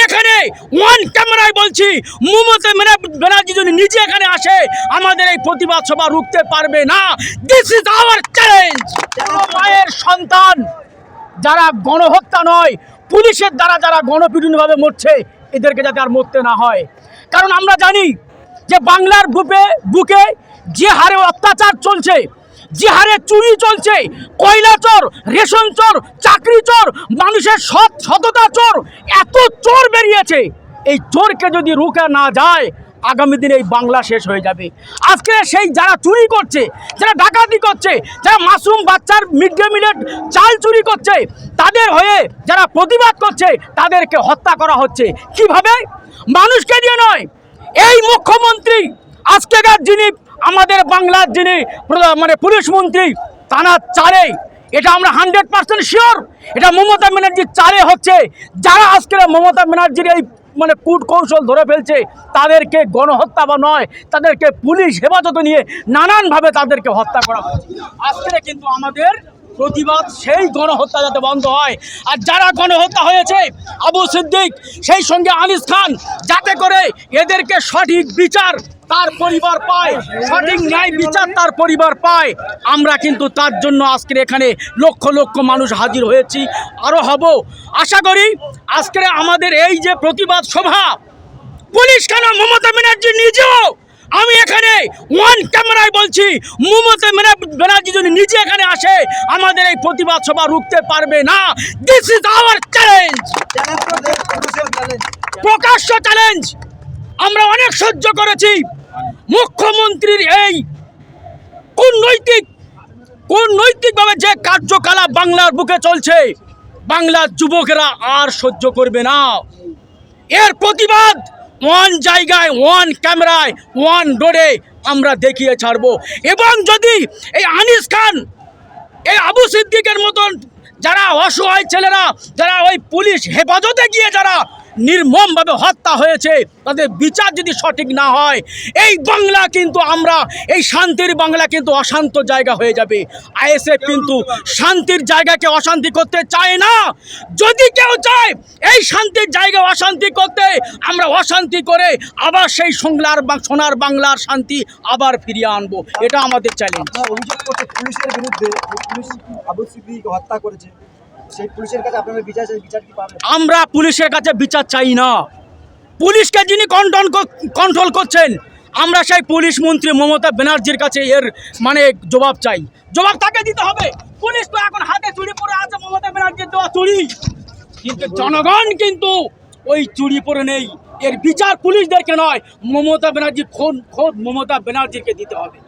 এখানে ওয়ান ক্যামেরায় বলছি, মমতা ব্যানার্জি যদি নিজে এখানে আসে আমাদের এই প্রতিবাদ সভা রুখতে পারবে না। This is our challenge. মায়ের সন্তান যারা গণহত্যা নয়, পুলিশের দ্বারা যারা গণপিটুনিভাবে মরছে, এদেরকে যাতে আর মরতে না হয়। কারণ আমরা জানি যে বাংলার বুকে যে হারে অত্যাচার চলছে, যে হারে চুরি চলছে, কয়লা চোর, রেশন চোর, চাকরি চোর, মানুষের সততা চোর, এত চোর বেরিয়েছে। এই চোরকে যদি রুখা না যায়, আগামী দিনে এই বাংলা শেষ হয়ে যাবে। আজকে সেই যারা চুরি করছে, যারা ডাকাতি করছে, যারা মাসুম বাচ্চার মিড ডে মিলের চাল চুরি করছে, তাদের হয়ে যারা প্রতিবাদ করছে, তাদেরকে হত্যা করা হচ্ছে। কিভাবে? মানুষকে দিয়ে নয়। এই মুখ্যমন্ত্রী আজকেকার যিনি আমাদের বাংলার যিনি পুলিশ মন্ত্রী, তানার চালে, এটা আমরা 100% শিওর এটা মমতা ব্যানার্জির চালে হচ্ছে। যারা আজকে মমতা ব্যানার্জির এই কূট কৌশল ধরে ফেলছে, তাদেরকে গণহত্যা বা নয়, তাদেরকে পুলিশ হেফাজতে নিয়ে নানানভাবে তাদেরকে হত্যা করা হচ্ছে। আজকে কিন্তু আমাদের প্রতিবাদ সেই গণহত্যা যাতে বন্ধ হয়। আর যারা গণহত্যা হয়েছে, আবু সিদ্দিক, সেই সঙ্গে আনিস খান, যাতে করে এদেরকে সঠিক বিচার তার পরিবার পায়, সঠিক ন্যায় বিচার তার পরিবার পায়। আমরা কিন্তু তার জন্য আজকে এখানে লক্ষ লক্ষ মানুষ হাজির হয়েছি, আরও হব। আশা করি আজকে আমাদের এই যে প্রতিবাদ সভা, পুলিশ কেন, মমতা ব্যানার্জি নিজেও, আমি এখানে ওয়ান ক্যামেরায় বলছি, মমতা ব্যানার্জি যদি নিজে এখানে আসে আমাদের এই প্রতিবাদ সভা রুখতে পারবে না। দিস ইজ আওয়ার চ্যালেঞ্জ, প্রকাশ্য চ্যালেঞ্জ। আমরা অনেক সহ্য করেছি। মুখ্যমন্ত্রীর এই কোন নৈতিকভাবে যে কার্যকলাপ বাংলার বুকে চলছে, বাংলার যুবকেরা আর সহ্য করবে না। এর প্রতিবাদ ওয়ান জায়গায়, ওয়ান ক্যামেরায়, ওয়ান রোডে আমরা দেখিয়ে ছাড়বো। এবং যদি এই আনিস খান, এই আবু সিদ্দিকের মতন যারা অসহায় ছেলেরা, যারা ওই পুলিশ হেফাজতে গিয়ে যারা নির্মমভাবে হত্যা হয়েছে, তাদের বিচার যদি সঠিক না হয়, এই বাংলা কিন্তু এই শান্তির বাংলা কিন্তু অশান্ত জায়গা হয়ে যাবে। আইএসএফ কিন্তু শান্তির জায়গাকে অশান্তি করতে চায় না। যদি কেউ চায় এই শান্তির জায়গা অশান্তি করতে, আমরা অশান্তি করে আবার সেই সোনার বাংলার শান্তি আবার ফিরিয়ে আনবো। এটা আমাদের চ্যালেঞ্জ। অভিযোগ করছে পুলিশের বিরুদ্ধে, পুলিশ আবু সিদ্দিককে হত্যা করেছে, সেই পুলিশের কাছে আপনারা বিচার কি পাবেন? আমরা পুলিশের কাছে বিচার চাই না। পুলিশকে যিনি কন্ট্রোল করছেন, আমরা সেই পুলিশ মন্ত্রী মমতা ব্যানার্জির কাছে এর জবাব চাই। জবাব তাকে দিতে হবে। পুলিশ তো এখন হাতে চুরি পরে আছে, মমতা ব্যানার্জির দেওয়া চুরি, কিন্তু জনগণ কিন্তু ওই চুরি পরে নেই। এর বিচার পুলিশদেরকে নয়, মমতা ব্যানার্জি খোদ মমতা ব্যানার্জিকে দিতে হবে।